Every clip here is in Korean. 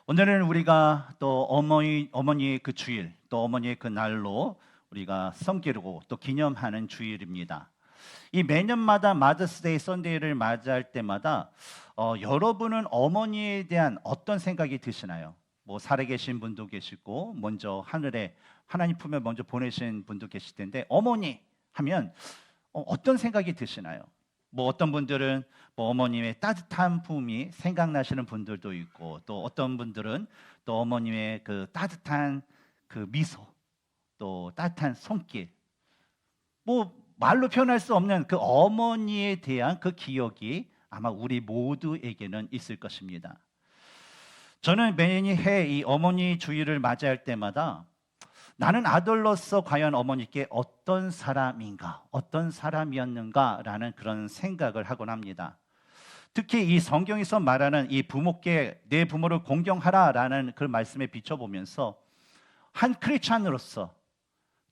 오늘은 우리가 또 어머니의 그 주일, 또 어머니의 그 날로 우리가 섬기고 또 기념하는 주일입니다. 이 매년마다 마더스데이 선데이를 맞이할 때마다 여러분은 어머니에 대한 어떤 생각이 드시나요? 뭐 살아계신 분도 계시고 먼저 하늘에 하나님 품에 먼저 보내신 분도 계실 텐데 어머니 하면 어떤 생각이 드시나요? 뭐 어떤 분들은 뭐 어머님의 따뜻한 품이 생각나시는 분들도 있고, 또 어떤 분들은 또 어머님의 그 따뜻한 그 미소, 또 따뜻한 손길, 뭐 말로 표현할 수 없는 그 어머니에 대한 그 기억이 아마 우리 모두에게는 있을 것입니다. 저는 매해 이 어머니 주일을 맞이할 때마다 나는 아들로서 과연 어머니께 어떤 사람인가, 어떤 사람이었는가라는 그런 생각을 하곤 합니다. 특히 이 성경에서 말하는 이 부모께 내 부모를 공경하라라는 그 말씀에 비춰보면서 한 크리스찬으로서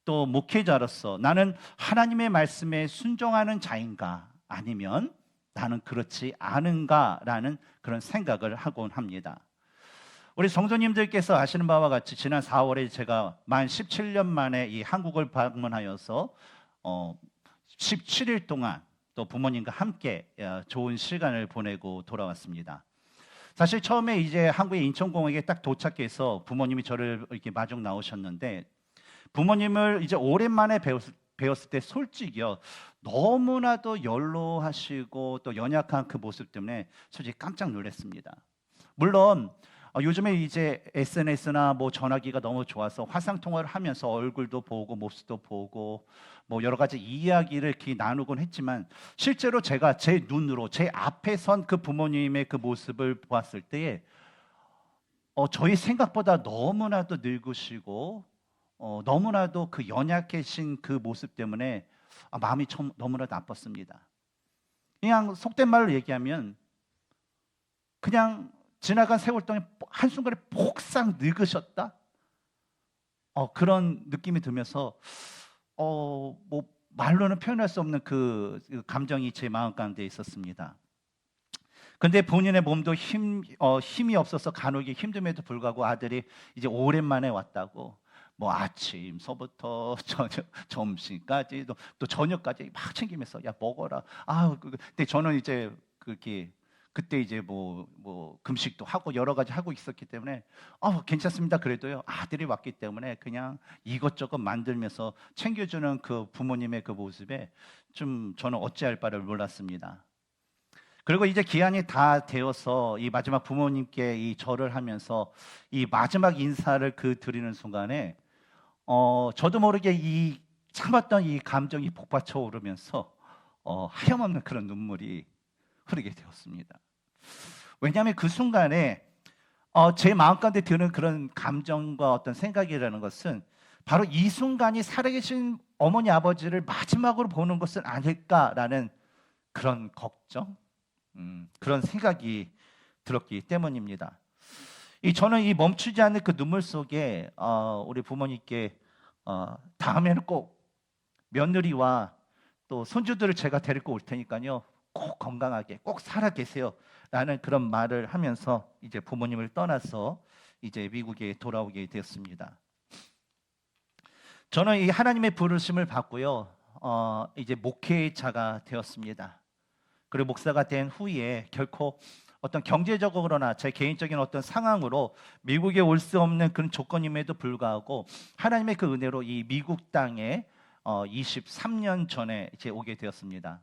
또 목회자로서 나는 하나님의 말씀에 순종하는 자인가, 아니면 나는 그렇지 않은가라는 그런 생각을 하곤 합니다. 우리 성도님들께서 아시는 바와 같이 지난 4월에 제가 만 17년 만에 이 한국을 방문하여서 17일 동안 또 부모님과 함께 좋은 시간을 보내고 돌아왔습니다. 사실 처음에 이제 한국의 인천공항에 딱 도착해서 부모님이 저를 이렇게 마중 나오셨는데, 부모님을 이제 오랜만에 배웠을 때 솔직히요, 너무나도 연로하시고 또 연약한 그 모습 때문에 솔직히 깜짝 놀랐습니다. 물론 요즘에 이제 SNS나 뭐 전화기가 너무 좋아서 화상 통화를 하면서 얼굴도 보고 모습도 보고 뭐 여러 가지 이야기를 이렇게 나누곤 했지만, 실제로 제가 제 눈으로 제 앞에 선 그 부모님의 그 모습을 보았을 때에 저희 생각보다 너무나도 늙으시고 너무나도 그 연약해진 그 모습 때문에 마음이 너무나도 나빴습니다. 그냥 속된 말로 얘기하면 그냥 지나간 세월 동안 한순간에 폭삭 늙으셨다? 그런 느낌이 들면서 뭐 말로는 표현할 수 없는 그 감정이 제 마음 가운데 있었습니다. 근데 본인의 몸도 힘이 없어서 가누기 힘듦에도 불구하고 아들이 이제 오랜만에 왔다고 뭐 아침서부터 점심까지 또 저녁까지 막 챙기면서 야 먹어라. 근데 저는 이제 그때 이제 뭐 금식도 하고 여러 가지 하고 있었기 때문에 괜찮습니다. 그래도요, 아들이 왔기 때문에 그냥 이것저것 만들면서 챙겨주는 그 부모님의 그 모습에 좀 저는 어찌할 바를 몰랐습니다. 그리고 이제 기한이 다 되어서 이 마지막 부모님께 이 절을 하면서 이 마지막 인사를 드리는 순간에 저도 모르게 이 참았던 이 감정이 복받쳐 오르면서 하염없는 그런 눈물이 흐르게 되었습니다. 왜냐하면 그 순간에 제 마음 가운데 드는 그런 감정과 어떤 생각이라는 것은 바로 이 순간이 살아계신 어머니 아버지를 마지막으로 보는 것은 아닐까라는 그런 걱정, 그런 생각이 들었기 때문입니다. 저는 이 멈추지 않는 그 눈물 속에 우리 부모님께 다음에는 꼭 며느리와 또 손주들을 제가 데리고 올 테니까요, 꼭 건강하게 꼭 살아 계세요 라는 그런 말을 하면서 이제 부모님을 떠나서 이제 미국에 돌아오게 되었습니다. 저는 이 하나님의 부르심을 받고요, 이제 목회자가 되었습니다. 그리고 목사가 된 후에 결코 어떤 경제적으로나 제 개인적인 어떤 상황으로 미국에 올 수 없는 그런 조건임에도 불구하고 하나님의 그 은혜로 이 미국 땅에 23년 전에 이제 오게 되었습니다.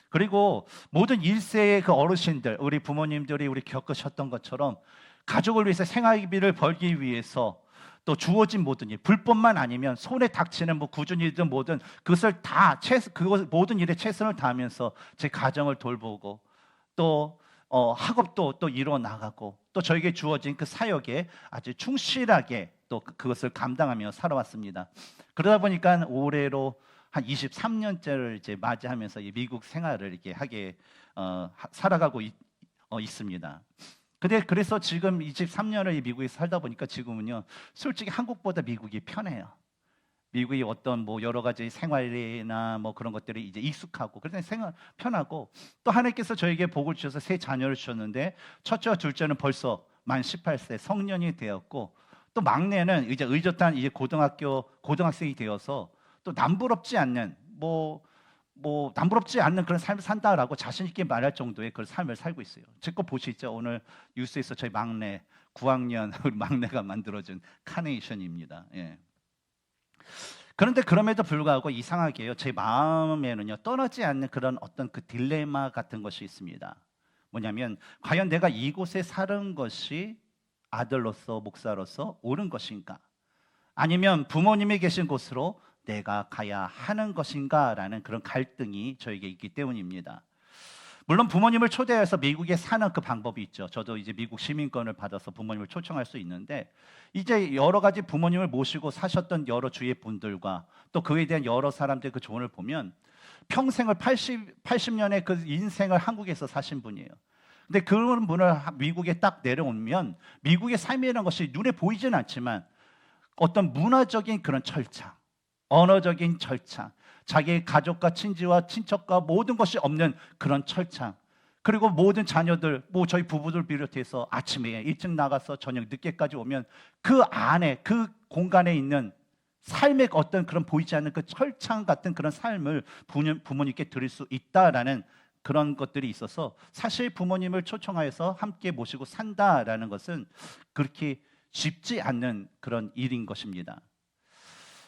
그리고 모든 1세의 그 어르신들, 우리 부모님들이 우리 겪으셨던 것처럼 가족을 위해서 생활비를 벌기 위해서 또 주어진 모든 일, 불법만 아니면 손에 닥치는 뭐 굳은 일든 뭐든 그것을 다 모든 일에 최선을 다하면서 제 가정을 돌보고 또 학업도 또 이루어 나가고 또 저에게 주어진 그 사역에 아주 충실하게 또 그것을 감당하며 살아왔습니다. 그러다 보니까 올해로 한 23년째를 이제 맞이하면서 이 미국 생활을 이렇게 하게 살아가고 있습니다. 그래서 지금 23년을 미국에 살다 보니까 지금은요, 솔직히 한국보다 미국이 편해요. 미국이 어떤 뭐 여러 가지 생활이나 뭐 그런 것들이 이제 익숙하고 그래서 생활 편하고, 또 하나님께서 저에게 복을 주셔서 세 자녀를 주셨는데 첫째와 둘째는 벌써 만 18세 성년이 되었고, 또 막내는 이제 의젓한 이제 고등학생이 되어서 또 남부럽지 않는 남부럽지 않는 그런 삶을 산다라고 자신 있게 말할 정도의 그런 삶을 살고 있어요. 제 거 보시죠. 오늘 뉴스에서 저희 막내 9학년 우리 막내가 만들어준 카네이션입니다. 예. 그런데 그럼에도 불구하고 이상하게요, 제 마음에는요 떠나지 않는 그런 어떤 그 딜레마 같은 것이 있습니다. 뭐냐면 과연 내가 이곳에 사는 것이 아들로서 목사로서 옳은 것인가, 아니면 부모님이 계신 곳으로 내가 가야 하는 것인가라는 그런 갈등이 저에게 있기 때문입니다. 물론 부모님을 초대해서 미국에 사는 그 방법이 있죠. 저도 이제 미국 시민권을 받아서 부모님을 초청할 수 있는데, 이제 여러 가지 부모님을 모시고 사셨던 여러 주위의 분들과 또 그에 대한 여러 사람들의 그 조언을 보면 평생을 80년의 그 인생을 한국에서 사신 분이에요. 근데 그런 분을 미국에 딱 내려오면 미국의 삶이라는 것이 눈에 보이진 않지만 어떤 문화적인 그런 철창, 언어적인 철창, 자기의 가족과 친지와 친척과 모든 것이 없는 그런 철창, 그리고 모든 자녀들, 저희 부부들 비롯해서 아침에 일찍 나가서 저녁 늦게까지 오면 그 안에 그 공간에 있는 삶의 어떤 그런 보이지 않는 그 철창 같은 그런 삶을 부모님께 드릴 수 있다라는 그런 것들이 있어서, 사실 부모님을 초청하여서 함께 모시고 산다라는 것은 그렇게 쉽지 않는 그런 일인 것입니다.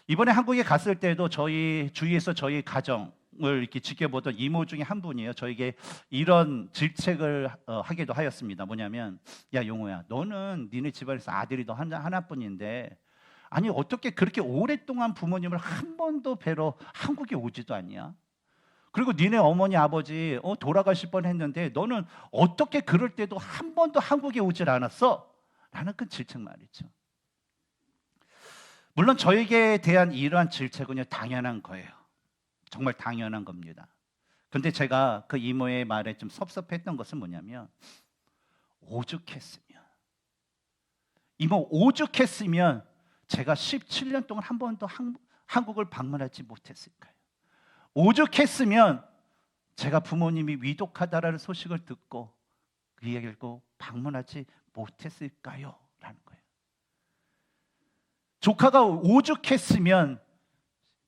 이번에 한국에 갔을 때도 저희 주위에서 저희 가정을 이렇게 지켜보던 이모 중에 한 분이에요. 저에게 이런 질책을 하기도 하였습니다. 뭐냐면, 야 용호야, 너는 니네 집안에서 아들이 너 하나뿐인데 아니 어떻게 그렇게 오랫동안 부모님을 한 번도 뵈러 한국에 오지도 않냐? 그리고 니네 어머니 아버지 돌아가실 뻔했는데 너는 어떻게 그럴 때도 한 번도 한국에 오질 않았어? 라는 그 질책 말이죠. 물론 저에게 대한 이러한 질책은요 당연한 거예요. 정말 당연한 겁니다. 그런데 제가 그 이모의 말에 좀 섭섭했던 것은 뭐냐면, 오죽했으면 제가 17년 동안 한 번도 한국을 방문하지 못했을까요? 오죽했으면 제가 부모님이 위독하다라는 소식을 듣고 그 이야기를 방문하지 못했을까요? 라는 거예요. 조카가 오죽했으면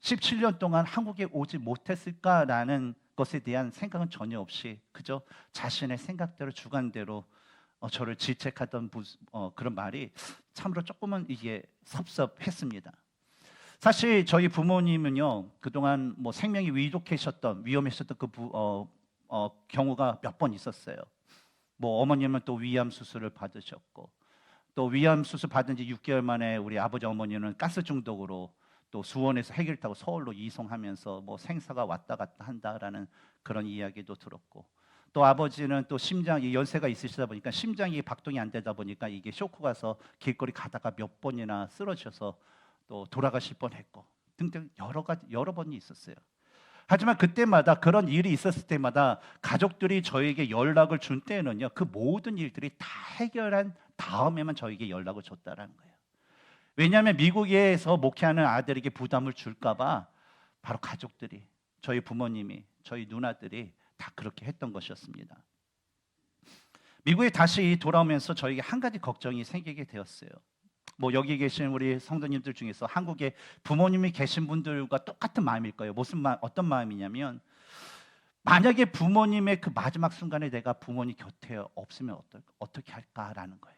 17년 동안 한국에 오지 못했을까라는 것에 대한 생각은 전혀 없이 그저 자신의 생각대로 주관대로 저를 질책하던 그런 말이 참으로 조금은 이게 섭섭했습니다. 사실 저희 부모님은요 그동안 생명이 위험하셨던 그 경우가 몇 번 있었어요. 어머님은 또 위암 수술을 받으셨고, 또 위암 수술 받은 지 6개월 만에 우리 아버지 어머니는 가스 중독으로 또 수원에서 해결 타고 서울로 이송하면서 생사가 왔다 갔다 한다라는 그런 이야기도 들었고, 또 아버지는 또 심장이 연세가 있으시다 보니까 심장이 박동이 안 되다 보니까 이게 쇼크 가서 길거리 가다가 몇 번이나 쓰러져서 또 돌아가실 뻔했고 등등 여러 번이 있었어요. 하지만 그때마다 그런 일이 있었을 때마다 가족들이 저에게 연락을 준 때는요 그 모든 일들이 다 해결한 다음에만 저에게 연락을 줬다라는 거예요. 왜냐하면 미국에서 목회하는 아들에게 부담을 줄까봐 바로 가족들이, 저희 부모님이, 저희 누나들이 다 그렇게 했던 것이었습니다. 미국에 다시 돌아오면서 저에게 한 가지 걱정이 생기게 되었어요. 여기 계신 우리 성도님들 중에서 한국에 부모님이 계신 분들과 똑같은 마음일 거예요. 어떤 마음이냐면, 만약에 부모님의 그 마지막 순간에 내가 부모님 곁에 없으면 어떻게 할까라는 거예요.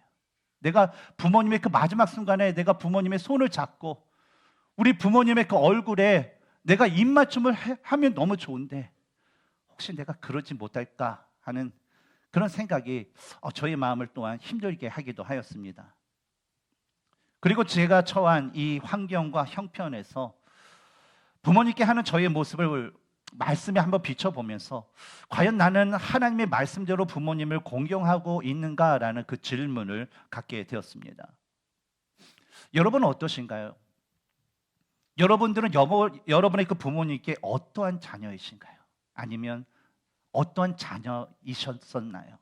내가 부모님의 그 마지막 순간에 내가 부모님의 손을 잡고 우리 부모님의 그 얼굴에 내가 입맞춤을 하면 너무 좋은데 혹시 내가 그러지 못할까 하는 그런 생각이 저의 마음을 또한 힘들게 하기도 하였습니다. 그리고 제가 처한 이 환경과 형편에서 부모님께 하는 저의 모습을 말씀에 한번 비춰보면서 과연 나는 하나님의 말씀대로 부모님을 공경하고 있는가라는 그 질문을 갖게 되었습니다. 여러분은 어떠신가요? 여러분들은 여러분의 그 부모님께 어떠한 자녀이신가요? 아니면 어떠한 자녀이셨었나요?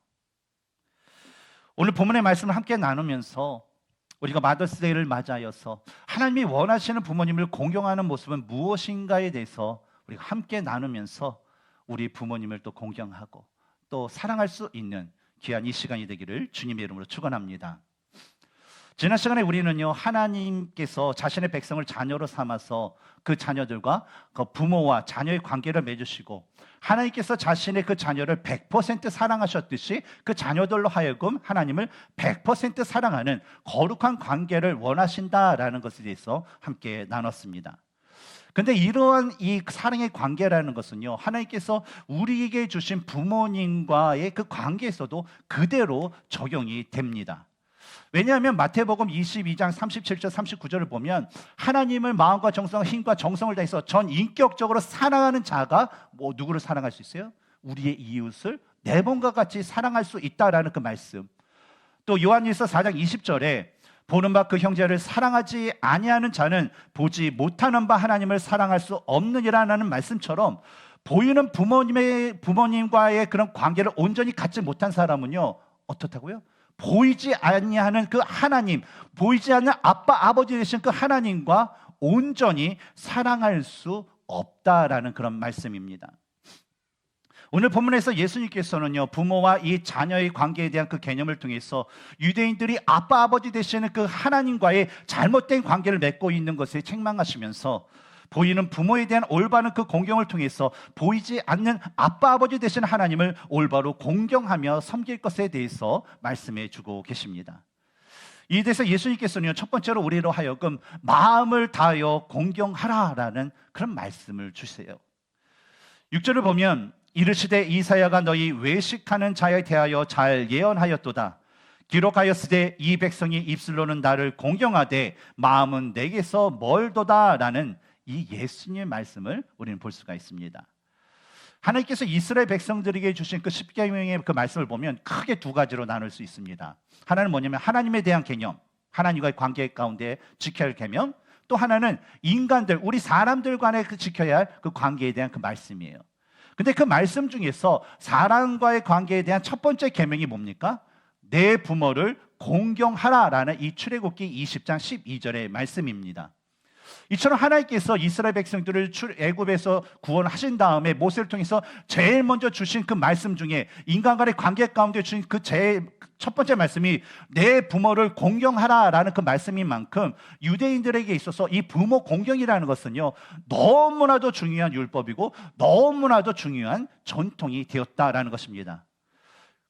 오늘 본문의 말씀을 함께 나누면서 우리가 마더스데이를 맞이하여서 하나님이 원하시는 부모님을 공경하는 모습은 무엇인가에 대해서 우리가 함께 나누면서 우리 부모님을 또 공경하고 또 사랑할 수 있는 귀한 이 시간이 되기를 주님의 이름으로 축원합니다. 지난 시간에 우리는요, 하나님께서 자신의 백성을 자녀로 삼아서 그 자녀들과 그 부모와 자녀의 관계를 맺으시고, 하나님께서 자신의 그 자녀를 100% 사랑하셨듯이 그 자녀들로 하여금 하나님을 100% 사랑하는 거룩한 관계를 원하신다라는 것에 대해서 함께 나눴습니다. 근데 이러한 이 사랑의 관계라는 것은요, 하나님께서 우리에게 주신 부모님과의 그 관계에서도 그대로 적용이 됩니다. 왜냐하면 마태복음 22장 37절 39절을 보면 하나님을 마음과 정성, 힘과 정성을 다해서 전 인격적으로 사랑하는 자가 누구를 사랑할 수 있어요? 우리의 이웃을 내 몸과 같이 사랑할 수 있다라는 그 말씀. 또 요한일서 4장 20절에 보는 바 그 형제를 사랑하지 아니하는 자는 보지 못하는 바 하나님을 사랑할 수 없느니라는 말씀처럼, 보이는 부모님과의 그런 관계를 온전히 갖지 못한 사람은요, 어떻다고요? 보이지 아니하는 그 하나님, 보이지 않는 아빠, 아버지 되신 그 하나님과 온전히 사랑할 수 없다라는 그런 말씀입니다. 오늘 본문에서 예수님께서는요, 부모와 이 자녀의 관계에 대한 그 개념을 통해서 유대인들이 아빠, 아버지 되시는 그 하나님과의 잘못된 관계를 맺고 있는 것에 책망하시면서, 보이는 부모에 대한 올바른 그 공경을 통해서 보이지 않는 아빠, 아버지 되신 하나님을 올바로 공경하며 섬길 것에 대해서 말씀해 주고 계십니다. 이에 대해서 예수님께서는 첫 번째로 우리로 하여금 마음을 다하여 공경하라라는 그런 말씀을 주세요. 6절을 보면 이르시되 이사야가 너희 외식하는 자에 대하여 잘 예언하였도다. 기록하였으되 이 백성이 입술로는 나를 공경하되 마음은 내게서 멀도다라는 이 예수님의 말씀을 우리는 볼 수가 있습니다. 하나님께서 이스라엘 백성들에게 주신 그 십계명의 그 말씀을 보면 크게 두 가지로 나눌 수 있습니다. 하나는 뭐냐면 하나님에 대한 개념, 하나님과의 관계 가운데 지켜야 할 계명, 또 하나는 인간들, 우리 사람들 간에 그 지켜야 할 그 관계에 대한 그 말씀이에요. 근데 그 말씀 중에서 사람과의 관계에 대한 첫 번째 계명이 뭡니까? 내 부모를 공경하라라는 이 출애굽기 20장 12절의 말씀입니다. 이처럼 하나님께서 이스라엘 백성들을 애굽에서 구원하신 다음에 모세를 통해서 제일 먼저 주신 그 말씀 중에 인간 간의 관계 가운데 주신 그 제일 첫 번째 말씀이 내 부모를 공경하라라는 그 말씀인 만큼, 유대인들에게 있어서 이 부모 공경이라는 것은요, 너무나도 중요한 율법이고 너무나도 중요한 전통이 되었다라는 것입니다.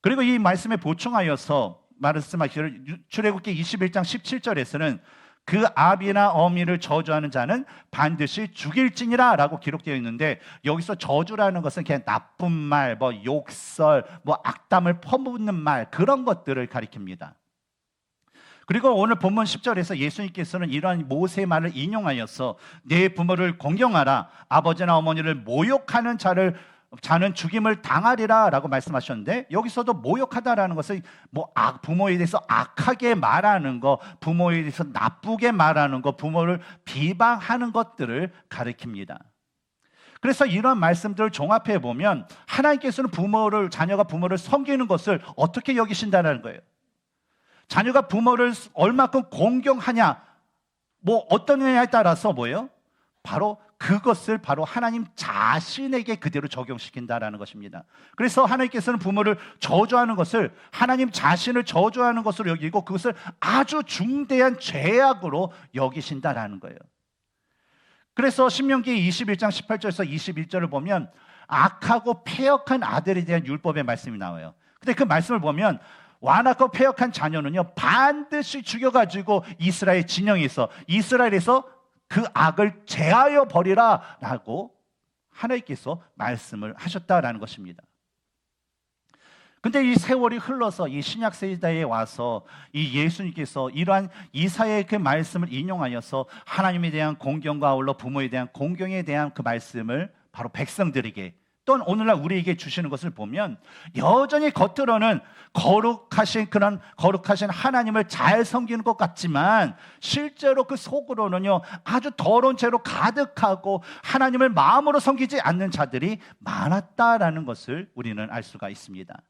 그리고 이 말씀에 보충하여서 말씀하시기를 출애굽기 21장 17절에서는 그 아비나 어미를 저주하는 자는 반드시 죽일지니라 라고 기록되어 있는데, 여기서 저주라는 것은 그냥 나쁜 말, 욕설, 악담을 퍼붓는 말, 그런 것들을 가리킵니다. 그리고 오늘 본문 10절에서 예수님께서는 이러한 모세의 말을 인용하여서 내 부모를 공경하라, 아버지나 어머니를 모욕하는 자는 죽임을 당하리라 라고 말씀하셨는데, 여기서도 모욕하다라는 것은 부모에 대해서 악하게 말하는 거, 부모에 대해서 나쁘게 말하는 거, 부모를 비방하는 것들을 가리킵니다. 그래서 이런 말씀들을 종합해 보면 하나님께서는 자녀가 부모를 섬기는 것을 어떻게 여기신다는 거예요. 자녀가 부모를 얼마큼 공경하냐, 어떠냐에 따라서 뭐예요? 그것을 바로 하나님 자신에게 그대로 적용시킨다라는 것입니다. 그래서 하나님께서는 부모를 저주하는 것을 하나님 자신을 저주하는 것으로 여기고, 그것을 아주 중대한 죄악으로 여기신다라는 거예요. 그래서 신명기 21장 18절에서 21절을 보면 악하고 패역한 아들에 대한 율법의 말씀이 나와요. 근데 그 말씀을 보면 완악하고 패역한 자녀는요, 반드시 죽여가지고 이스라엘 진영에서, 이스라엘에서 그 악을 제하여 버리라 라고 하나님께서 말씀을 하셨다라는 것입니다. 근데 이 세월이 흘러서 이 신약 세대에 와서 이 예수님께서 이러한 이사야의 그 말씀을 인용하여서 하나님에 대한 공경과 아울러 부모에 대한 공경에 대한 그 말씀을 바로 백성들에게, 또 오늘날 우리에게 주시는 것을 보면 여전히 겉으로는 거룩하신 하나님을 잘 섬기는 것 같지만, 실제로 그 속으로는요, 아주 더러운 죄로 가득하고 하나님을 마음으로 섬기지 않는 자들이 많았다라는 것을 우리는 알 수가 있습니다.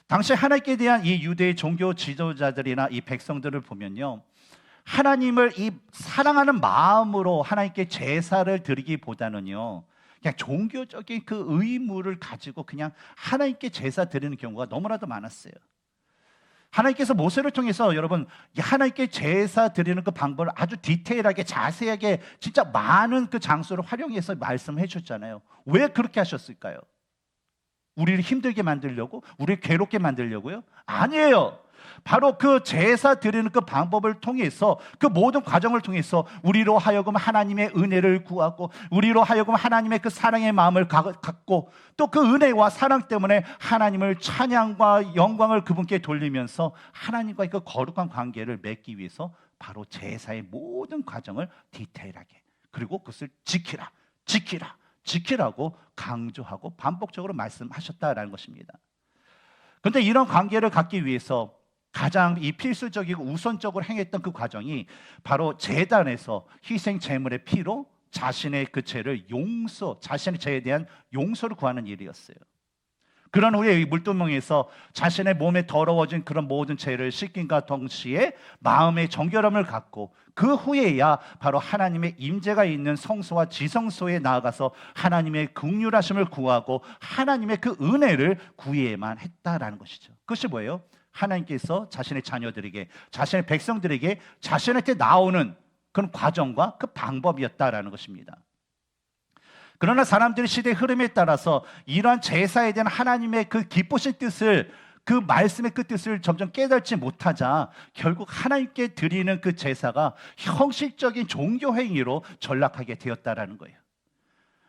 당시 하나님께 대한 이 유대의 종교 지도자들이나 이 백성들을 보면요, 하나님을 이 사랑하는 마음으로 하나님께 제사를 드리기보다는요, 그냥 종교적인 그 의무를 가지고 그냥 하나님께 제사 드리는 경우가 너무나도 많았어요. 하나님께서 모세를 통해서 여러분 하나님께 제사 드리는 그 방법을 아주 디테일하게 자세하게 진짜 많은 그 장소를 활용해서 말씀해 주셨잖아요. 왜 그렇게 하셨을까요? 우리를 힘들게 만들려고? 우리를 괴롭게 만들려고요? 아니에요. 바로 그 제사 드리는 그 방법을 통해서 그 모든 과정을 통해서 우리로 하여금 하나님의 은혜를 구하고 우리로 하여금 하나님의 그 사랑의 마음을 갖고 또 그 은혜와 사랑 때문에 하나님을 찬양과 영광을 그분께 돌리면서 하나님과의 그 거룩한 관계를 맺기 위해서 바로 제사의 모든 과정을 디테일하게 그리고 그것을 지키라고 강조하고 반복적으로 말씀하셨다라는 것입니다. 그런데 이런 관계를 갖기 위해서 가장 이 필수적이고 우선적으로 행했던 그 과정이 바로 제단에서 희생 제물의 피로 자신의 그 죄를 자신의 죄에 대한 용서를 구하는 일이었어요. 그런 후에 이 물두멍에서 자신의 몸에 더러워진 그런 모든 죄를 씻긴과 동시에 마음의 정결함을 갖고 그 후에야 바로 하나님의 임재가 있는 성소와 지성소에 나아가서 하나님의 긍휼하심을 구하고 하나님의 그 은혜를 구해야만 했다라는 것이죠. 그것이 뭐예요? 하나님께서 자신의 자녀들에게 자신의 백성들에게 자신한테 나오는 그런 과정과 그 방법이었다라는 것입니다. 그러나 사람들이 시대의 흐름에 따라서 이러한 제사에 대한 하나님의 그 기쁘신 뜻을 그 말씀의 그 뜻을 점점 깨닫지 못하자 결국 하나님께 드리는 그 제사가 형식적인 종교 행위로 전락하게 되었다라는 거예요.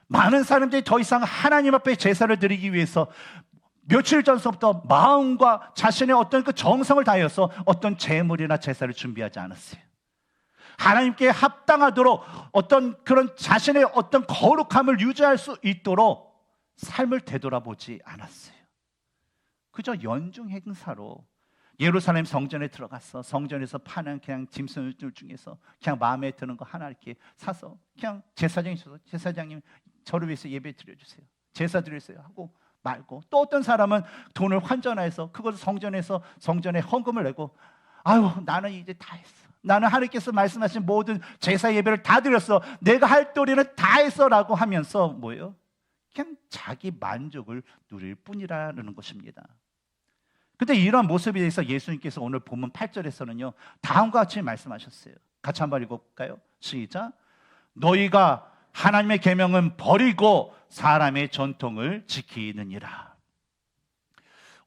많은 사람들이 더 이상 하나님 앞에 제사를 드리기 위해서 며칠 전서부터 마음과 자신의 어떤 그 정성을 다해서 어떤 제물이나 제사를 준비하지 않았어요. 하나님께 합당하도록 어떤 그런 자신의 어떤 거룩함을 유지할 수 있도록 삶을 되돌아보지 않았어요. 그저 연중 행사로 예루살렘 성전에 들어가서 성전에서 파는 그냥 짐승들 중에서 그냥 마음에 드는 거 하나 이렇게 사서 그냥 제사장이 있어서 제사장님 저를 위해서 예배 드려주세요. 제사 드리세요 하고 말고 또 어떤 사람은 돈을 환전해서 그것을 성전에 헌금을 내고 아유 나는 이제 다 했어. 나는 하나님께서 말씀하신 모든 제사 예배를 다 드렸어. 내가 할 도리는 다 했어 라고 하면서 뭐예요? 그냥 자기 만족을 누릴 뿐이라는 것입니다. 근데 이런 모습에 대해서 예수님께서 오늘 본문 8절에서는요 다음과 같이 말씀하셨어요. 같이 한번 읽어볼까요? 시작. 너희가 하나님의 계명은 버리고 사람의 전통을 지키느니라.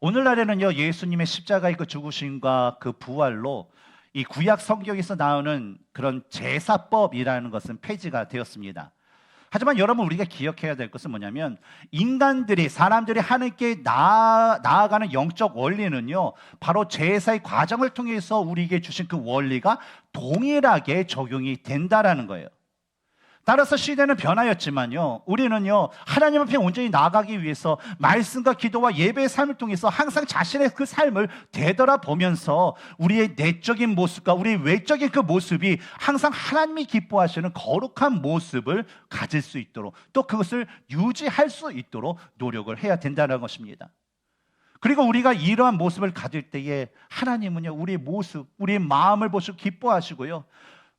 오늘날에는요 예수님의 십자가의 그 죽으심과 그 부활로 이 구약 성경에서 나오는 그런 제사법이라는 것은 폐지가 되었습니다. 하지만 여러분 우리가 기억해야 될 것은 뭐냐면 사람들이 하나님께 나아가는 영적 원리는요 바로 제사의 과정을 통해서 우리에게 주신 그 원리가 동일하게 적용이 된다라는 거예요. 따라서 시대는 변하였지만요 우리는요 하나님 앞에 온전히 나아가기 위해서 말씀과 기도와 예배의 삶을 통해서 항상 자신의 그 삶을 되돌아보면서 우리의 내적인 모습과 우리의 외적인 그 모습이 항상 하나님이 기뻐하시는 거룩한 모습을 가질 수 있도록 또 그것을 유지할 수 있도록 노력을 해야 된다는 것입니다. 그리고 우리가 이러한 모습을 가질 때에 하나님은요 우리의 모습, 우리의 마음을 보시고 기뻐하시고요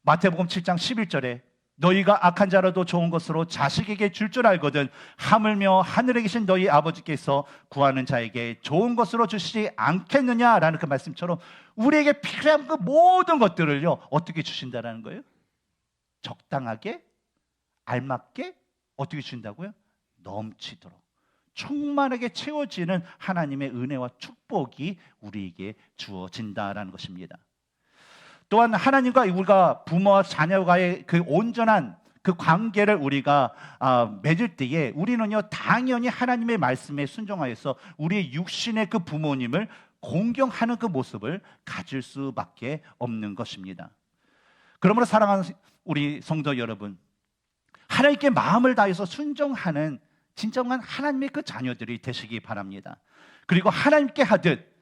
마태복음 7장 11절에 너희가 악한 자라도 좋은 것으로 자식에게 줄 줄 알거든 하물며 하늘에 계신 너희 아버지께서 구하는 자에게 좋은 것으로 주시지 않겠느냐라는 그 말씀처럼 우리에게 필요한 그 모든 것들을요 어떻게 주신다라는 거예요? 적당하게 알맞게 어떻게 주신다고요? 넘치도록 충만하게 채워지는 하나님의 은혜와 축복이 우리에게 주어진다라는 것입니다. 또한 하나님과 우리가 부모와 자녀와의 그 온전한 그 관계를 우리가 맺을 때에 우리는요 당연히 하나님의 말씀에 순종하여서 우리의 육신의 그 부모님을 공경하는 그 모습을 가질 수밖에 없는 것입니다. 그러므로 사랑하는 우리 성도 여러분, 하나님께 마음을 다해서 순종하는 진정한 하나님의 그 자녀들이 되시기 바랍니다. 그리고 하나님께 하듯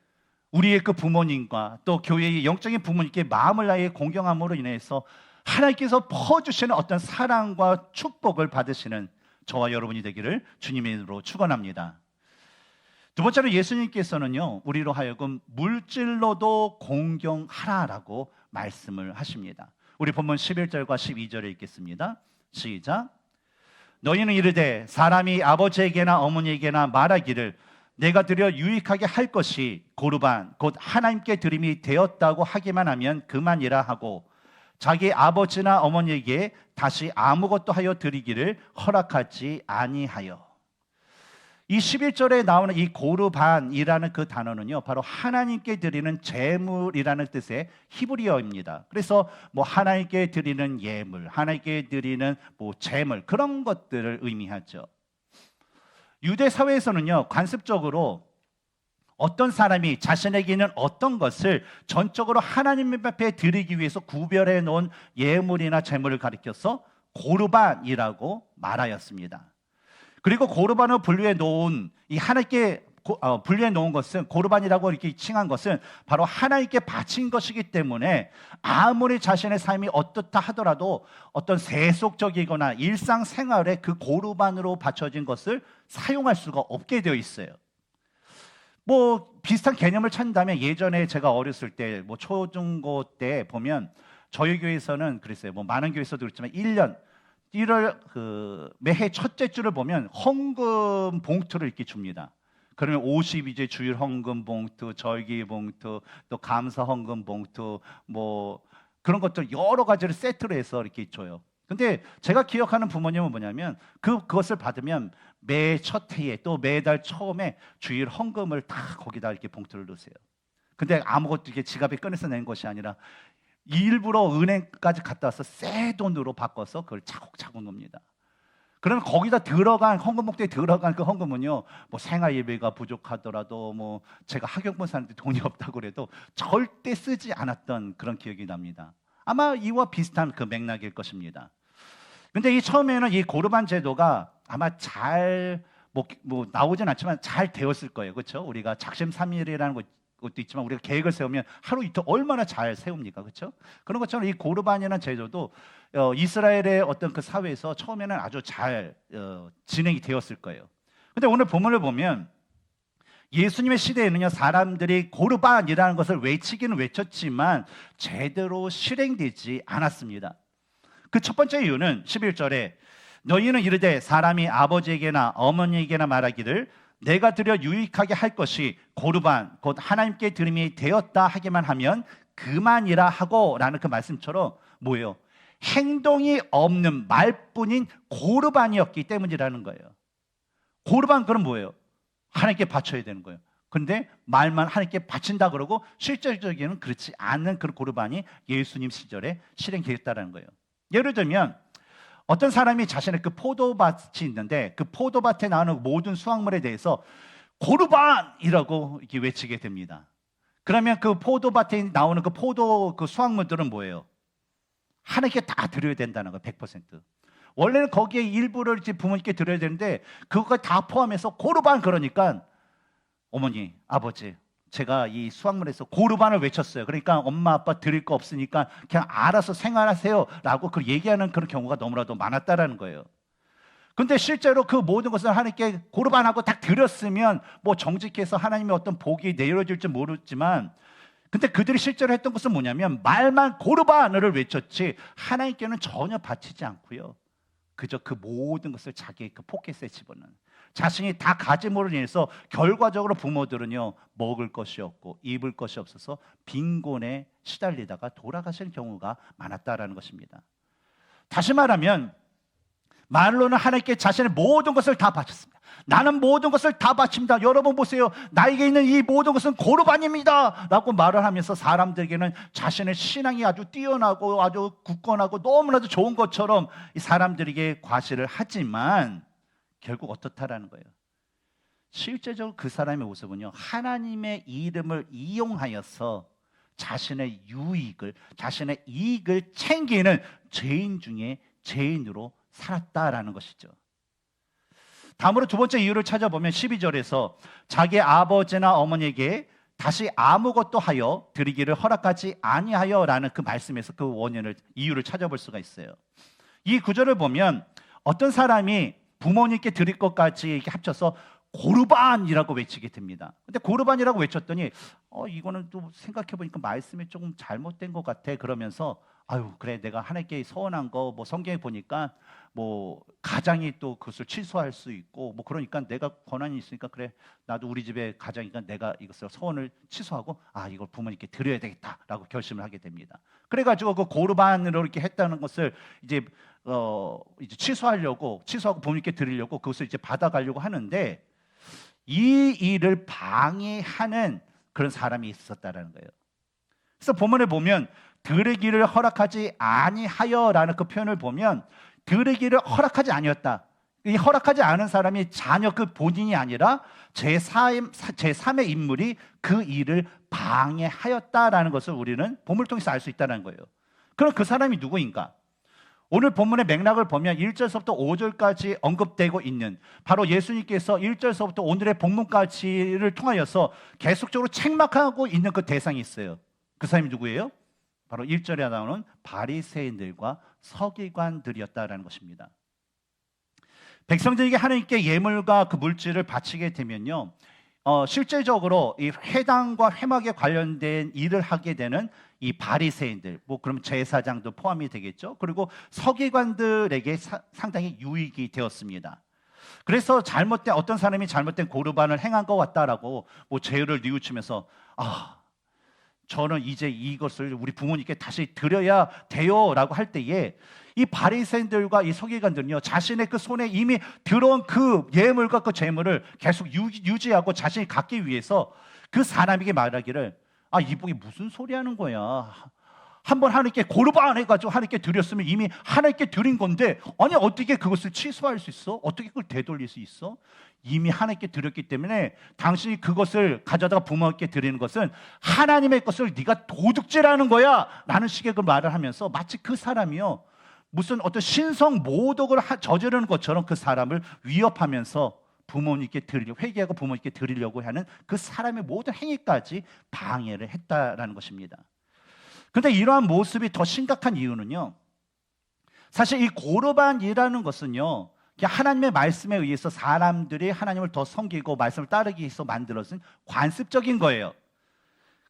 우리의 그 부모님과 또 교회의 영적인 부모님께 마음을 다해 공경함으로 인해서 하나님께서 퍼주시는 어떤 사랑과 축복을 받으시는 저와 여러분이 되기를 주님의 이름으로 축원합니다. 두 번째로 예수님께서는요 우리로 하여금 물질로도 공경하라라고 말씀을 하십니다. 우리 본문 11절과 12절을 읽겠습니다. 시작. 너희는 이르되 사람이 아버지에게나 어머니에게나 말하기를 내가 드려 유익하게 할 것이 고르반 곧 하나님께 드림이 되었다고 하기만 하면 그만이라 하고 자기 아버지나 어머니에게 다시 아무것도 하여 드리기를 허락하지 아니하여. 이 11절에 나오는 이 고르반이라는 그 단어는요, 바로 하나님께 드리는 제물이라는 뜻의 히브리어입니다. 그래서 뭐 하나님께 드리는 예물, 하나님께 드리는 뭐 제물, 그런 것들을 의미하죠. 유대 사회에서는요, 관습적으로 어떤 사람이 자신에게 있는 어떤 것을 전적으로 하나님 앞에 드리기 위해서 구별해 놓은 예물이나 제물을 가리켜서 고르반이라고 말하였습니다. 그리고 고르반을 분류해 놓은 이 하나님께 분류해 놓은 것은, 고르반이라고 이렇게 칭한 것은 바로 하나님께 바친 것이기 때문에 아무리 자신의 삶이 어떻다 하더라도 어떤 세속적이거나 일상생활에 그 고르반으로 바쳐진 것을 사용할 수가 없게 되어 있어요. 뭐 비슷한 개념을 찾는다면 예전에 제가 어렸을 때 뭐 초중고 때 보면 저희 교회에서는 그랬어요. 뭐 많은 교회에서도 그렇지만 1월 매해 첫째 주를 보면 헌금 봉투를 이렇게 줍니다. 그러면 52제 주일 헌금 봉투, 절기 봉투, 또 감사 헌금 봉투, 뭐 그런 것들 여러 가지를 세트로 해서 이렇게 줘요. 근데 제가 기억하는 부모님은 뭐냐면 그것을 받으면 매 첫 해에 또 매달 처음에 주일 헌금을 다 거기다 이렇게 봉투를 넣으세요. 근데 아무것도 이렇게 지갑에 꺼내서 낸 것이 아니라 일부러 은행까지 갔다 와서 새 돈으로 바꿔서 그걸 차곡차곡 넣습니다. 그러면 거기다 들어간 헌금 봉투에 들어간 그 헌금은요, 뭐 생활 예배가 부족하더라도 뭐 제가 학용본 사는데 돈이 없다고 그래도 절대 쓰지 않았던 그런 기억이 납니다. 아마 이와 비슷한 그 맥락일 것입니다. 근데 이 처음에는 이 고르반 제도가 아마 잘 뭐 나오진 않지만 잘 되었을 거예요. 그렇죠? 우리가 작심삼일이라는 것도 있지만 우리가 계획을 세우면 하루 이틀 얼마나 잘 세웁니까? 그렇죠? 그런 것처럼 이 고르반이라는 제도도 이스라엘의 어떤 그 사회에서 처음에는 아주 잘 진행이 되었을 거예요. 근데 오늘 본문을 보면 예수님의 시대에는요, 사람들이 고르반이라는 것을 외치기는 외쳤지만 제대로 실행되지 않았습니다. 그 첫 번째 이유는 11절에 너희는 이르되 사람이 아버지에게나 어머니에게나 말하기를 내가 드려 유익하게 할 것이 고르반 곧 하나님께 드림이 되었다 하기만 하면 그만이라 하고 라는 그 말씀처럼 뭐예요? 행동이 없는 말뿐인 고르반이었기 때문이라는 거예요. 고르반 그럼 뭐예요? 하나님께 바쳐야 되는 거예요. 근데 말만 하나님께 바친다 그러고 실질적으로는 그렇지 않은 그런 고르반이 예수님 시절에 실행되었다는 거예요. 예를 들면 어떤 사람이 자신의 그 포도밭이 있는데 그 포도밭에 나오는 모든 수확물에 대해서 고르반이라고 이렇게 외치게 됩니다. 그러면 그 포도밭에 나오는 그 포도 그 수확물들은 뭐예요? 하나님께 다 드려야 된다는 거예요. 100%. 원래는 거기에 일부를 이제 부모님께 드려야 되는데 그거 다 포함해서 고르반 그러니까 어머니, 아버지 제가 이 수확물에서 고르반을 외쳤어요. 그러니까 엄마 아빠 드릴 거 없으니까 그냥 알아서 생활하세요 라고 그 얘기하는 그런 경우가 너무나도 많았다라는 거예요. 근데 실제로 그 모든 것을 하나님께 고르반하고 딱 드렸으면 뭐 정직해서 하나님의 어떤 복이 내려질지 모르지만 근데 그들이 실제로 했던 것은 뭐냐면 말만 고르반을 외쳤지 하나님께는 전혀 바치지 않고요. 그저 그 모든 것을 자기의 그 포켓에 집어넣는 자신이 다 가짐으로 인해서 결과적으로 부모들은요 먹을 것이 없고 입을 것이 없어서 빈곤에 시달리다가 돌아가시는 경우가 많았다라는 것입니다. 다시 말하면 말로는 하나님께 자신의 모든 것을 다 바쳤습니다. 나는 모든 것을 다 바칩니다. 여러분 보세요. 나에게 있는 이 모든 것은 고르반입니다 라고 말을 하면서 사람들에게는 자신의 신앙이 아주 뛰어나고 아주 굳건하고 너무나도 좋은 것처럼 이 사람들에게 과시를 하지만 결국 어떻다라는 거예요. 실제적으로 그 사람의 모습은요 하나님의 이름을 이용하여서 자신의 유익을 자신의 이익을 챙기는 죄인 중에 죄인으로 살았다라는 것이죠. 다음으로 두 번째 이유를 찾아보면 12절에서 자기 아버지나 어머니에게 다시 아무것도 하여 드리기를 허락하지 아니하여라는 그 말씀에서 그 원인을 이유를 찾아볼 수가 있어요. 이 구절을 보면 어떤 사람이 부모님께 드릴 것까지 이렇게 합쳐서 고르반이라고 외치게 됩니다. 근데 고르반이라고 외쳤더니 이거는 또 생각해 보니까 말씀이 조금 잘못된 것 같아 그러면서 아유 그래 내가 하나님께 서원한 거 뭐 성경에 보니까 뭐 가장이 또 그것을 취소할 수 있고 뭐 그러니까 내가 권한이 있으니까 그래 나도 우리 집에 가장이니까 내가 이것을 서원을 취소하고 이걸 부모님께 드려야 되겠다라고 결심을 하게 됩니다. 그래가지고 그 고르반으로 이렇게 했다는 것을 이제 이제 취소하고 부모님께 드리려고 그것을 이제 받아가려고 하는데 이 일을 방해하는 그런 사람이 있었다라는 거예요. 그래서 본문에 보면 드리기를 허락하지 아니하여라는 그 표현을 보면 드리기를 허락하지 아니었다. 이 허락하지 않은 사람이 자녀 그 본인이 아니라 제3의 인물이 그 일을 방해하였다라는 것을 우리는 본문을 통해서 알 수 있다는 거예요. 그럼 그 사람이 누구인가? 오늘 본문의 맥락을 보면 1절서부터 5절까지 언급되고 있는 바로 예수님께서 1절서부터 오늘의 본문까지를 통하여서 계속적으로 책망하고 있는 그 대상이 있어요. 그 사람이 누구예요? 바로 1절에 나오는 바리새인들과 서기관들이었다라는 것입니다. 백성들에게 하나님께 예물과 그 물질을 바치게 되면요, 실제적으로 이 회당과 회막에 관련된 일을 하게 되는 이 바리새인들, 뭐 그럼 제사장도 포함이 되겠죠. 그리고 서기관들에게 상당히 유익이 되었습니다. 그래서 어떤 사람이 잘못된 고르반을 행한 것 같다라고 뭐 죄를 뉘우치면서 저는 이제 이것을 우리 부모님께 다시 드려야 돼요라고 할 때에 이 바리새인들과 이 서기관들은요, 자신의 그 손에 이미 들어온 그 예물과 그 재물을 계속 유지하고 자신이 갖기 위해서 그 사람에게 말하기를 이분이 무슨 소리 하는 거야. 한번 하나님께 고르반 해가지고 하나님께 드렸으면 이미 하나님께 드린 건데 아니 어떻게 그것을 취소할 수 있어? 어떻게 그걸 되돌릴 수 있어? 이미 하나님께 드렸기 때문에 당신이 그것을 가져다가 부모님께 드리는 것은 하나님의 것을 네가 도둑질하는 거야 라는 식의 그 말을 하면서 마치 그 사람이요 무슨 어떤 신성 모독을 저지르는 것처럼 그 사람을 위협하면서 부모님께 회개하고 부모님께 드리려고 하는 그 사람의 모든 행위까지 방해를 했다라는 것입니다. 그런데 이러한 모습이 더 심각한 이유는요, 사실 이 고르반이라는 것은요 하나님의 말씀에 의해서 사람들이 하나님을 더 섬기고 말씀을 따르기 위해서 만들어진 관습적인 거예요.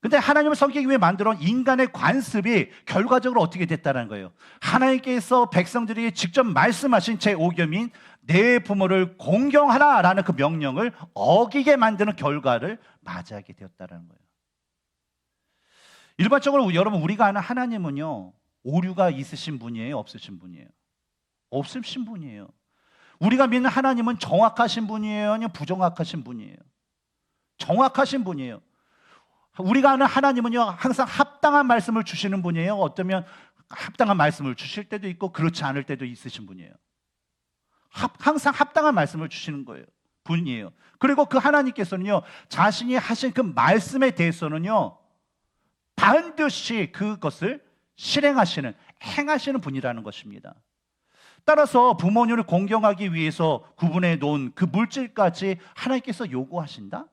근데 하나님을 섬기기 위해 만들어온 인간의 관습이 결과적으로 어떻게 됐다는 거예요. 하나님께서 백성들이 직접 말씀하신 제5계명인 내 부모를 공경하라라는 그 명령을 어기게 만드는 결과를 맞이하게 되었다는 거예요. 일반적으로 여러분 우리가 아는 하나님은요 오류가 있으신 분이에요, 없으신 분이에요? 없으신 분이에요. 우리가 믿는 하나님은 정확하신 분이에요, 아니면 부정확하신 분이에요? 정확하신 분이에요. 우리가 아는 하나님은요 항상 합당한 말씀을 주시는 분이에요. 어쩌면 합당한 말씀을 주실 때도 있고 그렇지 않을 때도 있으신 분이에요. 항상 합당한 말씀을 주시는 거예요. 분이에요. 그리고 그 하나님께서는요 자신이 하신 그 말씀에 대해서는요 반드시 그것을 실행하시는, 행하시는 분이라는 것입니다. 따라서 부모님을 공경하기 위해서 구분해 놓은 그 물질까지 하나님께서 요구하신다?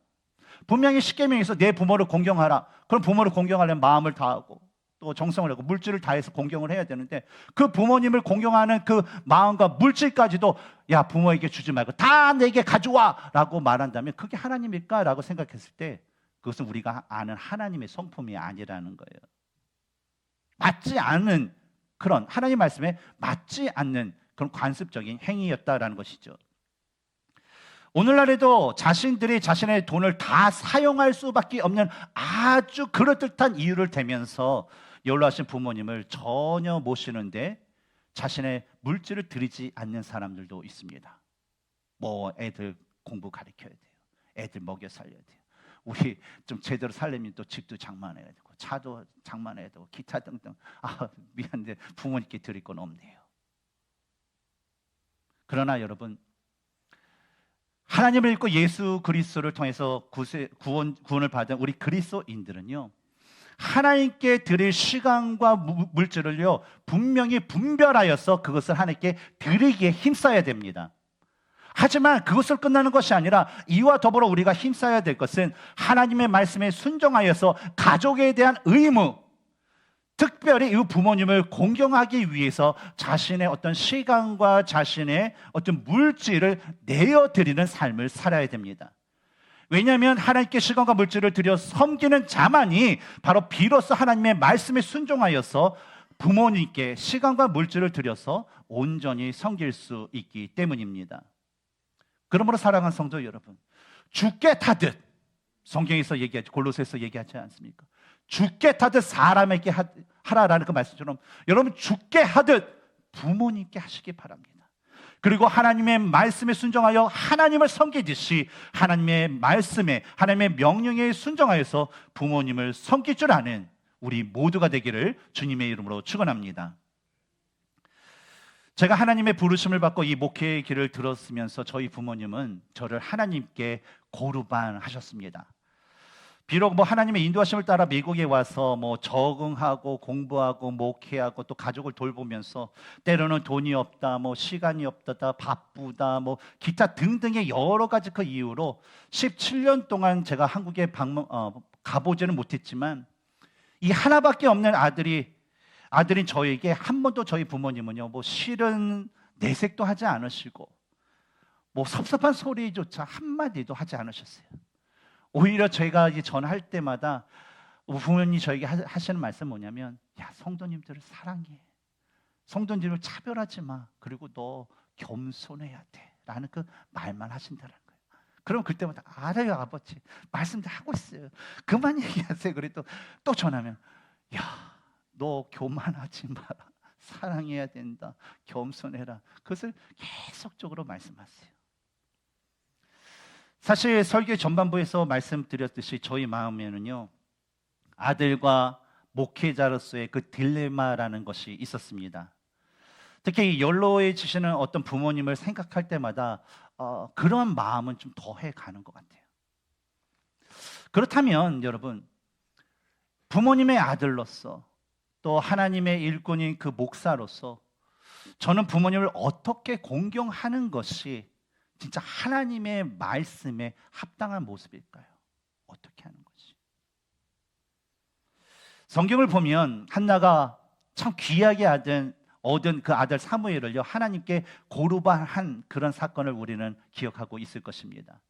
분명히 십계명에서 내 부모를 공경하라. 그럼 부모를 공경하려면 마음을 다하고 또 정성을 하고 물질을 다해서 공경을 해야 되는데 그 부모님을 공경하는 그 마음과 물질까지도 야 부모에게 주지 말고 다 내게 가져와 라고 말한다면 그게 하나님일까? 라고 생각했을 때 그것은 우리가 아는 하나님의 성품이 아니라는 거예요. 맞지 않는 그런 하나님 말씀에 맞지 않는 그런 관습적인 행위였다라는 것이죠. 오늘날에도 자신들이 자신의 돈을 다 사용할 수밖에 없는 아주 그럴듯한 이유를 대면서 연로하신 부모님을 전혀 모시는데 자신의 물질을 드리지 않는 사람들도 있습니다. 뭐 애들 공부 가르쳐야 돼요. 애들 먹여 살려야 돼요. 우리 좀 제대로 살려면 또 집도 장만해야 되고 차도 장만해야 되고 기타 등등. 미안한데 부모님께 드릴 건 없네요. 그러나 여러분 하나님을 믿고 예수 그리스도를 통해서 구원을 받은 우리 그리스도인들은요 하나님께 드릴 시간과 물질을요 분명히 분별하여서 그것을 하나님께 드리기에 힘써야 됩니다. 하지만 그것을 끝나는 것이 아니라 이와 더불어 우리가 힘써야 될 것은 하나님의 말씀에 순종하여서 가족에 대한 의무, 특별히 이 부모님을 공경하기 위해서 자신의 어떤 시간과 자신의 어떤 물질을 내어드리는 삶을 살아야 됩니다. 왜냐하면 하나님께 시간과 물질을 들여 섬기는 자만이 바로 비로소 하나님의 말씀에 순종하여서 부모님께 시간과 물질을 들여서 온전히 섬길 수 있기 때문입니다. 그러므로 사랑하는 성도 여러분, 주께 타듯, 성경에서 얘기하지, 골로새에서 얘기하지 않습니까? 주께 타듯 사람에게 하라라는 그 말씀처럼 여러분 주께 하듯 부모님께 하시기 바랍니다. 그리고 하나님의 말씀에 순종하여 하나님을 섬기듯이 하나님의 말씀에, 하나님의 명령에 순종하여서 부모님을 섬길 줄 아는 우리 모두가 되기를 주님의 이름으로 축원합니다. 제가 하나님의 부르심을 받고 이 목회의 길을 들었으면서 저희 부모님은 저를 하나님께 고르반하셨습니다. 비록 뭐 하나님의 인도하심을 따라 미국에 와서 뭐 적응하고 공부하고 목회하고 또 가족을 돌보면서 때로는 돈이 없다, 뭐 시간이 없다, 바쁘다, 뭐 기타 등등의 여러 가지 그 이유로 17년 동안 제가 한국에 가보지는 못했지만 이 하나밖에 없는 아들인 저에게 한 번도 저희 부모님은요, 뭐 싫은 내색도 하지 않으시고 뭐 섭섭한 소리조차 한마디도 하지 않으셨어요. 오히려 저희가 이제 전할 때마다 부모님이 저에게 하시는 말씀 뭐냐면, 야, 성도님들을 사랑해, 성도님들을 차별하지 마, 그리고 너 겸손해야 돼 라는 그 말만 하신다는 거예요. 그럼 그때마다 알아요 아버지, 말씀도 하고 있어요, 그만 얘기하세요. 그래도 또 전하면, 야, 너 교만하지 마라, 사랑해야 된다, 겸손해라, 그것을 계속적으로 말씀하세요. 사실 설교 전반부에서 말씀드렸듯이 저희 마음에는요, 아들과 목회자로서의 그 딜레마라는 것이 있었습니다. 특히 연로해지시는 어떤 부모님을 생각할 때마다 그런 마음은 좀 더해 가는 것 같아요. 그렇다면 여러분, 부모님의 아들로서 또 하나님의 일꾼인 그 목사로서 저는 부모님을 어떻게 공경하는 것이 진짜 하나님의 말씀에 합당한 모습일까요? 어떻게 하는 것이? 성경을 보면 한나가 참 귀하게 얻은 그 아들 사무엘을요, 하나님께 고르반한 그런 사건을 우리는 기억하고 있을 것입니다.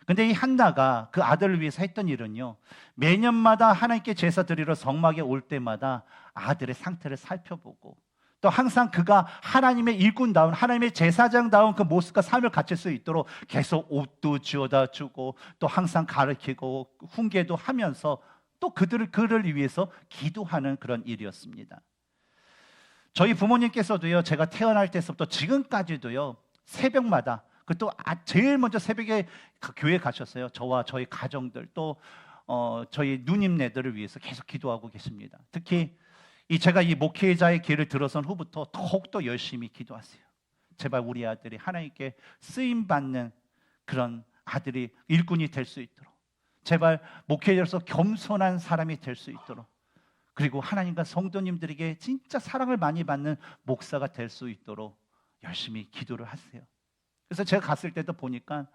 근데 이 한나가 그 아들을 위해서 했던 일은요, 매년마다 하나님께 제사 드리러 성막에 올 때마다 아들의 상태를 살펴보고 또 항상 그가 하나님의 일꾼다운, 하나님의 제사장다운 그 모습과 삶을 갖출 수 있도록 계속 옷도 지어다 주고 또 항상 가르치고 훈계도 하면서 또 그를 위해서 기도하는 그런 일이었습니다. 저희 부모님께서도요, 제가 태어날 때부터 지금까지도요, 새벽마다 그또 제일 먼저 새벽에 교회 가셨어요. 저와 저희 가정들 또 저희 누님네들을 위해서 계속 기도하고 계십니다. 특히 제가 이 목회자의 길을 들어선 후부터 더욱더 열심히 기도하세요. 제발 우리 아들이 하나님께 쓰임받는 그런 아들이 일꾼이 될 수 있도록, 제발 목회자로서 겸손한 사람이 될 수 있도록, 그리고 하나님과 성도님들에게 진짜 사랑을 많이 받는 목사가 될 수 있도록 열심히 기도를 하세요. 그래서 제가 갔을 때도 보니까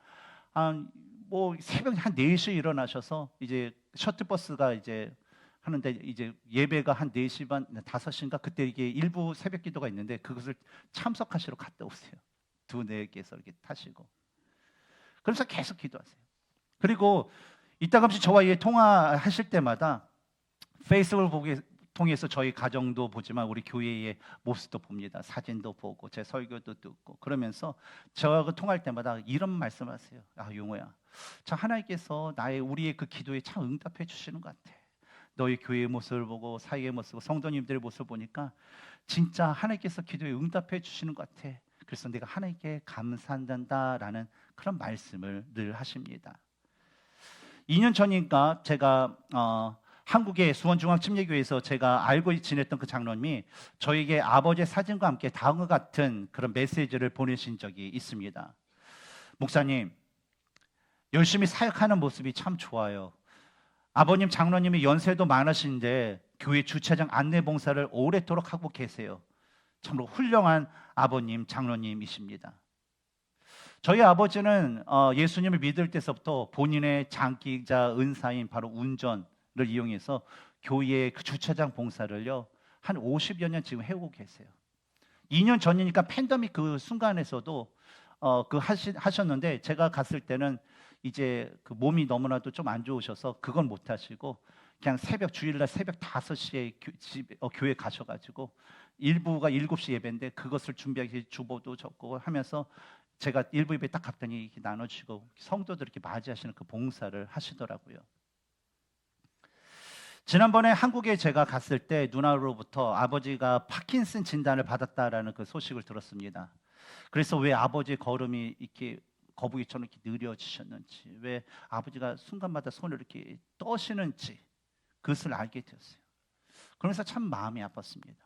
뭐 새벽 한 4시에 일어나셔서 이제 셔틀버스가 이제 하는데 이제 예배가 한 4시 반, 5시인가 그때 이게 일부 새벽 기도가 있는데 그것을 참석하시러 갔다 오세요. 2-4개서 이렇게 타시고. 그래서 계속 기도하세요. 그리고 이따금씩 저와 통화하실 때마다 페이스북을 통해서 저희 가정도 보지만 우리 교회의 모습도 봅니다. 사진도 보고 제 설교도 듣고 그러면서 저하고 통화할 때마다 이런 말씀하세요. 아, 용호야, 저 하나님께서 우리의 그 기도에 참 응답해 주시는 것 같아. 너희 교회의 모습을 보고 사회의 모습, 성도님들의 모습을 보니까 진짜 하나님께서 기도에 응답해 주시는 것 같아. 그래서 내가 하나님께 감사한다라는 그런 말씀을 늘 하십니다. 2년 전인가 제가 한국의 수원중앙침례교회에서 제가 알고 지냈던 그 장로님이 저에게 아버지의 사진과 함께 다음과 같은 그런 메시지를 보내신 적이 있습니다. 목사님, 열심히 사역하는 모습이 참 좋아요. 아버님 장로님이 연세도 많으신데 교회 주차장 안내 봉사를 오래도록 하고 계세요. 참으로 훌륭한 아버님 장로님이십니다. 저희 아버지는 예수님을 믿을 때서부터 본인의 장기자 은사인 바로 운전을 이용해서 교회의 그 주차장 봉사를요 한 50여 년 지금 해오고 계세요. 2년 전이니까 팬데믹 그 순간에서도 하셨는데 제가 갔을 때는 이제 그 몸이 너무나도 좀 안 좋으셔서 그건 못 하시고 그냥 주일날 새벽 5시에 교회 가셔가지고 일부가 7시 예배인데 그것을 준비하기 주보도 적고 하면서 제가 일부 예배 딱 갔더니 이렇게 나눠주시고 성도들 이렇게 맞이하시는 그 봉사를 하시더라고요. 지난번에 한국에 제가 갔을 때 누나로부터 아버지가 파킨슨 진단을 받았다라는 그 소식을 들었습니다. 그래서 왜 아버지의 걸음이 이렇게 거북이처럼 이렇게 느려지셨는지, 왜 아버지가 순간마다 손을 이렇게 떠시는지 그것을 알게 되었어요. 그러면서 참 마음이 아팠습니다.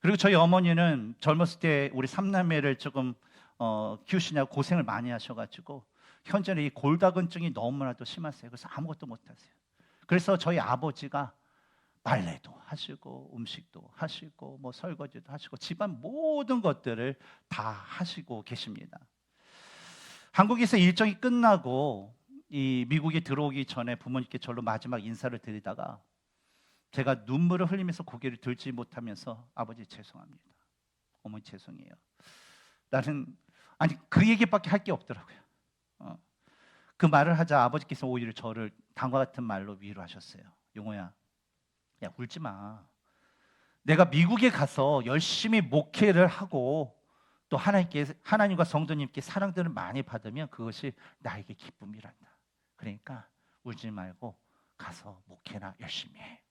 그리고 저희 어머니는 젊었을 때 우리 3남매를 조금 키우시냐고 고생을 많이 하셔가지고 현재는 이 골다공증이 너무나도 심하세요. 그래서 아무것도 못하세요. 그래서 저희 아버지가 빨래도 하시고 음식도 하시고 뭐 설거지도 하시고 집안 모든 것들을 다 하시고 계십니다. 한국에서 일정이 끝나고 이 미국에 들어오기 전에 부모님께 절로 마지막 인사를 드리다가 제가 눈물을 흘리면서 고개를 들지 못하면서 아버지 죄송합니다. 어머니 죄송해요. 나는 그 얘기밖에 할 게 없더라고요. 그 말을 하자 아버지께서 오히려 저를 다음과 같은 말로 위로하셨어요. 용호야, 야 울지 마. 내가 미국에 가서 열심히 목회를 하고 또 하나님과 성도님께 사랑들을 많이 받으면 그것이 나에게 기쁨이란다. 그러니까 울지 말고 가서 목회나 열심히 해.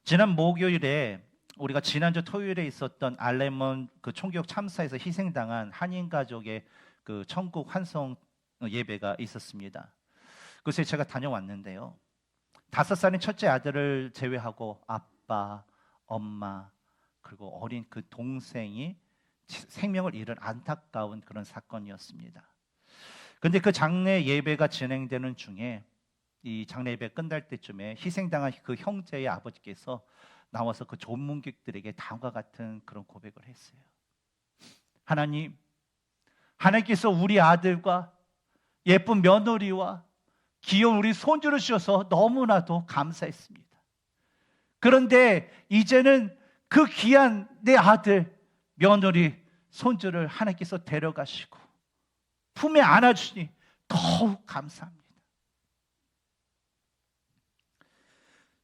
지난 목요일에 우리가 지난주 토요일에 있었던 알레몬 그 총격 참사에서 희생당한 한인 가족의 그 천국 환송 예배가 있었습니다. 그것에 제가 다녀왔는데요. 5살인 첫째 아들을 제외하고 아빠, 엄마 그리고 어린 그 동생이 생명을 잃은 안타까운 그런 사건이었습니다. 그런데 그 장례 예배가 진행되는 중에 이 장례 예배 끝날 때쯤에 희생당한 그 형제의 아버지께서 나와서 그 조문객들에게 다음과 같은 그런 고백을 했어요. 하나님께서 우리 아들과 예쁜 며느리와 귀여운 우리 손주를 주셔서 너무나도 감사했습니다. 그런데 이제는 그 귀한 내 아들, 며느리, 손주를 하나님께서 데려가시고 품에 안아주시니 더욱 감사합니다.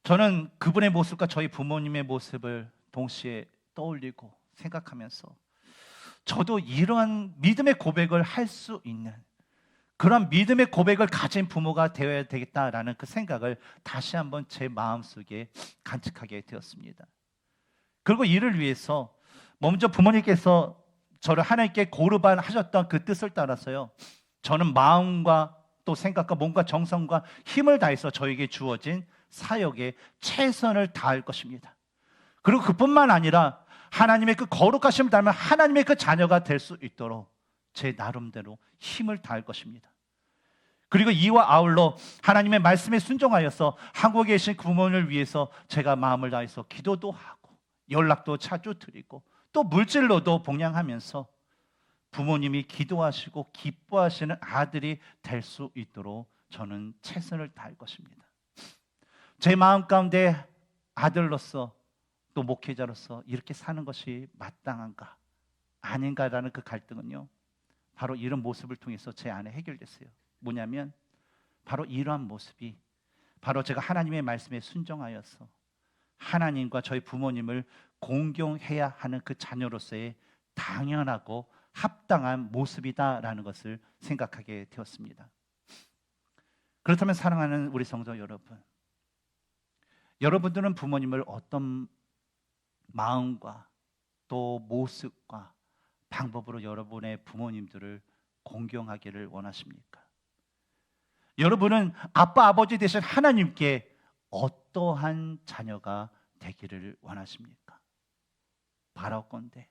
저는 그분의 모습과 저희 부모님의 모습을 동시에 떠올리고 생각하면서 저도 이러한 믿음의 고백을 할 수 있는 그런 믿음의 고백을 가진 부모가 되어야 되겠다라는 그 생각을 다시 한번 제 마음속에 간직하게 되었습니다. 그리고 이를 위해서 먼저 부모님께서 저를 하나님께 고르반 하셨던 그 뜻을 따라서요, 저는 마음과 또 생각과 몸과 정성과 힘을 다해서 저에게 주어진 사역에 최선을 다할 것입니다. 그리고 그뿐만 아니라 하나님의 그 거룩하심을 따르면 하나님의 그 자녀가 될 수 있도록 제 나름대로 힘을 다할 것입니다. 그리고 이와 아울러 하나님의 말씀에 순종하여서 한국에 계신 부모님을 위해서 제가 마음을 다해서 기도도 하고 연락도 자주 드리고 또 물질로도 봉양하면서 부모님이 기도하시고 기뻐하시는 아들이 될 수 있도록 저는 최선을 다할 것입니다. 제 마음 가운데 아들로서 또 목회자로서 이렇게 사는 것이 마땅한가 아닌가라는 그 갈등은요, 바로 이런 모습을 통해서 제 안에 해결됐어요. 뭐냐면 바로 이러한 모습이 바로 제가 하나님의 말씀에 순종하여서 하나님과 저희 부모님을 공경해야 하는 그 자녀로서의 당연하고 합당한 모습이다라는 것을 생각하게 되었습니다. 그렇다면 사랑하는 우리 성도 여러분, 여러분들은 부모님을 어떤 마음과 또 모습과 방법으로 여러분의 부모님들을 공경하기를 원하십니까? 여러분은 아빠 아버지 되신 하나님께 어떠한 자녀가 되기를 원하십니까? 바라건대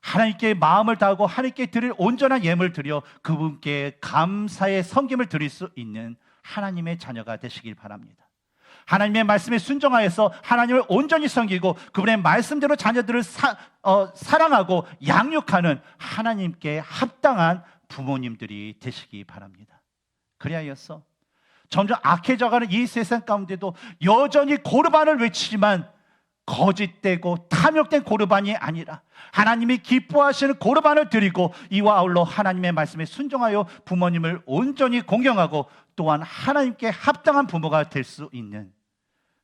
하나님께 마음을 다하고 하나님께 드릴 온전한 예물을 드려 그분께 감사의 섬김을 드릴 수 있는 하나님의 자녀가 되시길 바랍니다. 하나님의 말씀에 순종하여서 하나님을 온전히 섬기고 그분의 말씀대로 자녀들을 사랑하고 양육하는 하나님께 합당한 부모님들이 되시기 바랍니다. 그리하여서 점점 악해져가는 이 세상 가운데도 여전히 고르반을 외치지만 거짓되고 탐욕된 고르반이 아니라 하나님이 기뻐하시는 고르반을 드리고 이와 아울러 하나님의 말씀에 순종하여 부모님을 온전히 공경하고 또한 하나님께 합당한 부모가 될 수 있는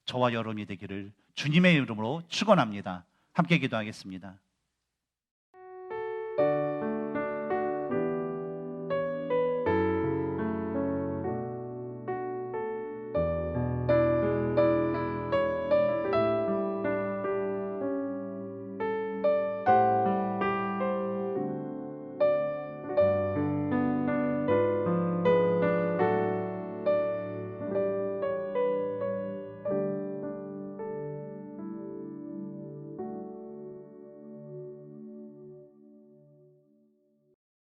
저와 여러분이 되기를 주님의 이름으로 축원합니다. 함께 기도하겠습니다.